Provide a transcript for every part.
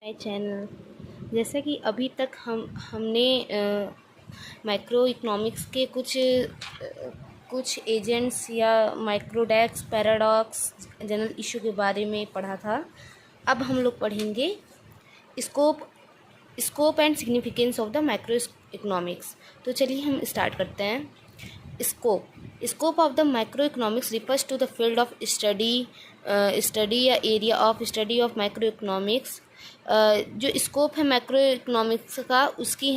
My channel. जैसा कि अभी तक हमने मैक्रो इकोनॉमिक्स के कुछ एजेंट्स या माइक्रोडेक्स, पैराडॉक्स, जनरल इशू के बारे में पढ़ा था। अब हम लोग पढ़ेंगे scope and significance of the macro economics. तो चलिए हम स्टार्ट करते हैं। Scope of the micro economics refers to the field of study या area of study of micro economics. जो स्कोप है मैक्रो इकोनॉमिक्स का, उसकी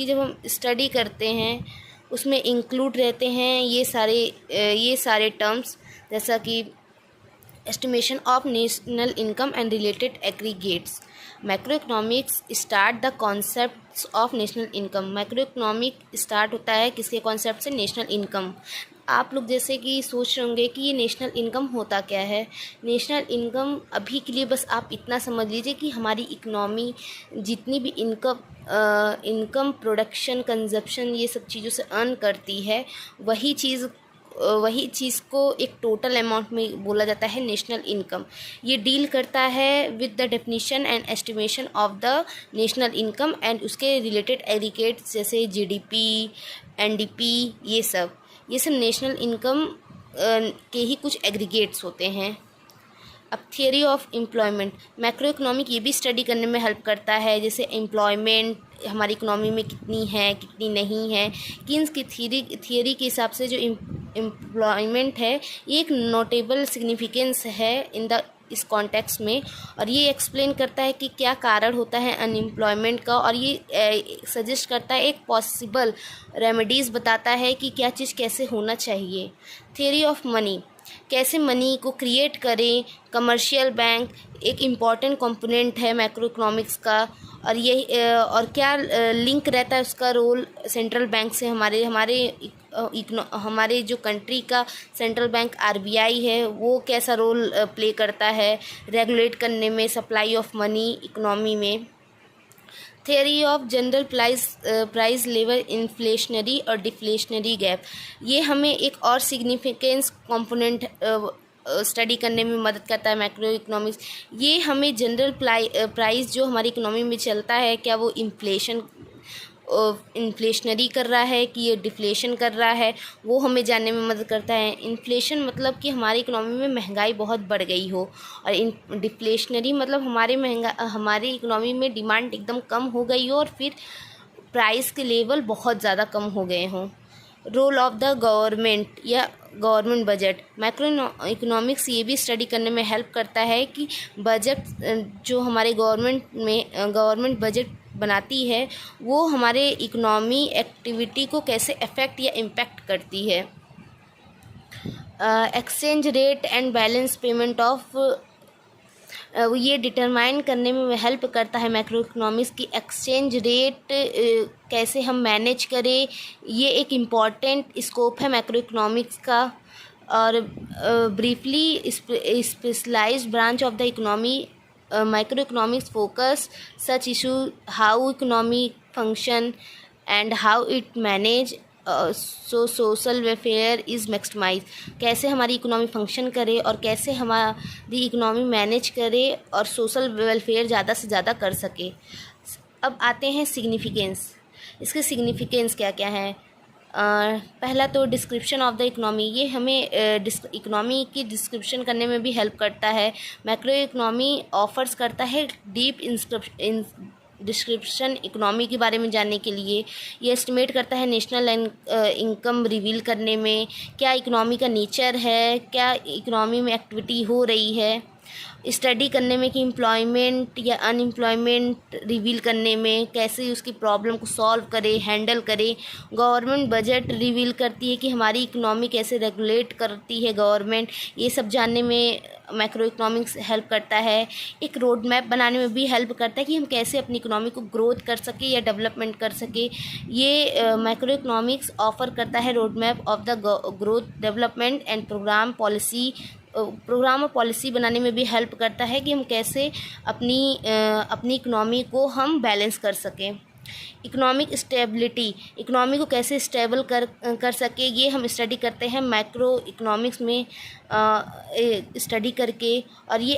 जब हम स्टडी करते हैं उसमें इंक्लूड रहते हैं ये सारे टर्म्स, जैसा कि estimation of national income and related aggregates. Macroeconomics start the concepts of national income. Macroeconomic start होता है किसके कॉन्सेप्ट से? National income. आप लोग जैसे कि सोच रहे होंगे कि ये नेशनल इनकम होता क्या है। नेशनल इनकम अभी के लिए बस आप इतना समझ लीजिए कि हमारी इकनॉमी जितनी भी इनकम प्रोडक्शन, कंजप्शन, ये सब चीज़ों से अर्न करती है, वही चीज़ को एक टोटल अमाउंट में बोला जाता है नेशनल इनकम। ये डील करता है with the definition and estimation of the national income and उसके रिलेटेड एग्रीगेट्स जैसे जीडीपी, एनडीपी, ये सब नेशनल इनकम के ही कुछ एग्रीगेट्स होते हैं। अब theory of employment, macro economic ये भी स्टडी करने में हेल्प करता है, जैसे एम्प्लॉयमेंट हमारी इकोनॉमी में कितनी है, कितनी नहीं है। किन्स की थियरी के हिसाब से जो एम्प्लॉयमेंट है ये एक नोटेबल सिग्निफिकेंस है इस कॉन्टेक्स्ट में, और ये एक्सप्लेन करता है कि क्या कारण होता है अनएम्प्लॉयमेंट का, और ये सजेस्ट करता है एक पॉसिबल रेमेडीज़ बताता है कि क्या चीज़ कैसे होना चाहिए। थियरी ऑफ मनी, कैसे मनी को क्रिएट करें। कमर्शियल बैंक एक इम्पॉर्टेंट कंपोनेंट है मैक्रो इकोनॉमिक्स का, और क्या लिंक रहता है उसका रोल सेंट्रल बैंक से। हमारे जो कंट्री का सेंट्रल बैंक आरबीआई है, वो कैसा रोल प्ले करता है रेगुलेट करने में सप्लाई ऑफ मनी इकोनॉमी में। Theory of general price level inflationary और डिफ्लेशनरी गैप, ये हमें एक और सिग्निफिकेंस कंपोनेंट स्टडी करने में मदद करता है मैक्रो इकोनॉमिक्स। ये हमें जनरल प्राइस जो हमारी इकोनॉमी में चलता है, क्या वो इन्फ्लेशनरी कर रहा है कि ये डिफ्लेशन कर रहा है, वो हमें जानने में मदद करता है। इन्फ्लेशन मतलब कि हमारी इकोनॉमी में महंगाई बहुत बढ़ गई हो, और डिफ्लेशनरी मतलब हमारी इकोनॉमी में डिमांड एकदम कम हो गई हो और फिर प्राइस के लेवल बहुत ज़्यादा कम हो गए हों। रोल ऑफ द गवर्नमेंट या गवर्नमेंट बजट, मैक्रो इकोनॉमिक्स ये भी स्टडी करने में हेल्प करता है कि बजट जो हमारे गवर्नमेंट बजट बनाती है वो हमारे इकोनॉमी एक्टिविटी को कैसे अफेक्ट या इम्पैक्ट करती है। Exchange rate and balance payment of, ये डिटरमाइन करने में हेल्प करता है मैक्रो इकोनॉमिक्स की एक्सचेंज रेट कैसे हम मैनेज करें। ये एक इम्पॉर्टेंट स्कोप है मैक्रो इकोनॉमिक्स का। और briefly specialised branch of the economy, microeconomics focus such issue how economy function and how it manage social welfare is maximise, कैसे हमारी इकोनॉमी फंक्शन करे और कैसे हमारी इकोनॉमी मैनेज करे और सोशल वेलफेयर ज़्यादा से ज़्यादा कर सके। अब आते हैं सिग्निफिकेंस, इसके सिग्निफिकेंस क्या क्या है। पहला तो डिस्क्रिप्शन ऑफ द इकोनॉमी, ये हमें इकोनॉमी की डिस्क्रिप्शन करने में भी हेल्प करता है। मैक्रो इकोनॉमी ऑफर्स करता है डीप डिस्क्रिप्शन इकोनॉमी के बारे में जानने के लिए। ये एस्टिमेट करता है नेशनल इनकम रिवील करने में, क्या इकोनॉमी का नेचर है, क्या इकोनॉमी में एक्टिविटी हो रही है। स्टडी करने में कि एम्प्लॉयमेंट या अनएम्प्लॉयमेंट रिवील करने में, कैसे उसकी प्रॉब्लम को सॉल्व करे, हैंडल करे। गवर्नमेंट बजट रिवील करती है कि हमारी इकोनॉमी कैसे रेगुलेट करती है गवर्नमेंट, ये सब जानने में मैक्रो इकोनॉमिक्स हेल्प करता है। एक रोड मैप बनाने में भी हेल्प करता है कि हम कैसे अपनी इकोनॉमी को ग्रोथ कर सके या डेवलपमेंट कर सके। ये मैक्रो इकोनॉमिक्स ऑफर करता है road map of the growth, development and programme और पॉलिसी बनाने में भी हेल्प करता है कि हम कैसे अपनी इकोनॉमी को हम बैलेंस कर सकें। इकोनॉमिक स्टेबिलिटी, इकोनॉमी को कैसे स्टेबल कर सके, ये हम स्टडी करते हैं मैक्रो इकोनॉमिक्स में स्टडी करके, और ये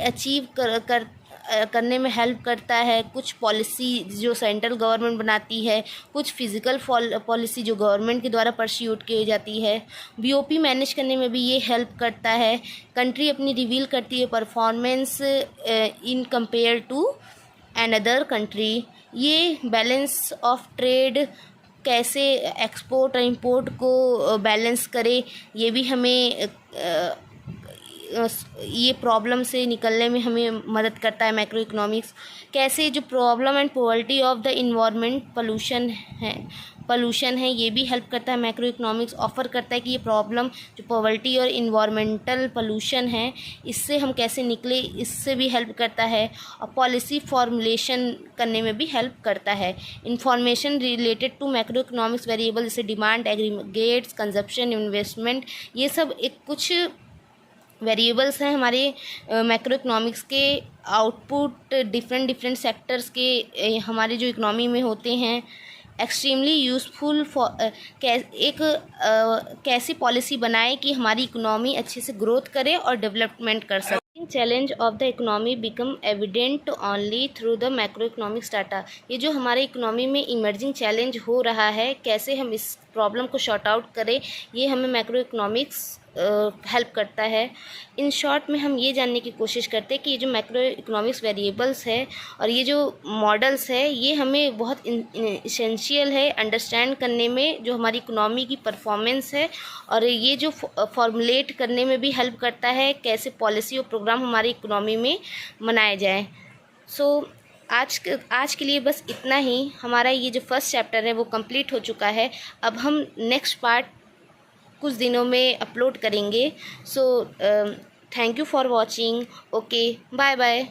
करने में हेल्प करता है, कुछ पॉलिसी जो सेंट्रल गवर्नमेंट बनाती है, कुछ फिजिकल पॉलिसी जो गवर्नमेंट के द्वारा परस्यूट की जाती है। बीओपी मैनेज करने में भी ये हेल्प करता है। कंट्री अपनी रिवील करती है performance in compare to another country. ये बैलेंस ऑफ ट्रेड, कैसे एक्सपोर्ट और इंपोर्ट को बैलेंस करे, ये भी हमें ये प्रॉब्लम से निकलने में हमें मदद करता है मैक्रो इकोनॉमिक्स। कैसे जो problem and poverty of the environment pollution है ये भी हेल्प करता है। मैक्रो इकोनॉमिक्स ऑफर करता है कि ये प्रॉब्लम जो पॉवर्टी और इन्वायरमेंटल पोल्यूशन है इससे हम कैसे निकले, इससे भी हेल्प करता है। और पॉलिसी फॉर्मुलेशन करने में भी हेल्प करता है। Information related to macroeconomics variable जैसे डिमांड, एग्रीगेट्स, कंजप्शन, इन्वेस्टमेंट, ये सब एक कुछ वेरिएबल्स हैं हमारे मैक्रो इकोनॉमिक्स के। आउटपुट डिफरेंट सेक्टर्स के हमारे जो इकोनॉमी में होते हैं। एक्सट्रीमली यूज़फुल फॉर कैसी पॉलिसी बनाए कि हमारी इकोनॉमी अच्छे से ग्रोथ करे और डेवलपमेंट कर सके। Challenge of the economy become evident only through the macro economics data. ये जो हमारे इकोनॉमी में इमर्जिंग चैलेंज हो रहा है, कैसे हम इस प्रॉब्लम को शॉर्ट आउट करें, ये हमें मैक्रो इकोनॉमिक्स हेल्प करता है। इन शॉर्ट में हम ये जानने की कोशिश करते हैं कि ये जो मैक्रो इकोनॉमिक्स वेरिएबल्स है और ये जो मॉडल्स है ये हमें बहुत इसेंशियल है अंडरस्टैंड करने में, जो हमारी इकोनॉमी की परफॉर्मेंस है, और ये जो फॉर्मुलेट करने में भी हेल्प करता है कैसे पॉलिसी और प्रोग्राम हमारी इकोनॉमी में बनाए जाए। आज के लिए बस इतना ही। हमारा ये जो फर्स्ट चैप्टर है वो कंप्लीट हो चुका है। अब हम नेक्स्ट पार्ट कुछ दिनों में अपलोड करेंगे। Thank you for watching. Okay, bye bye.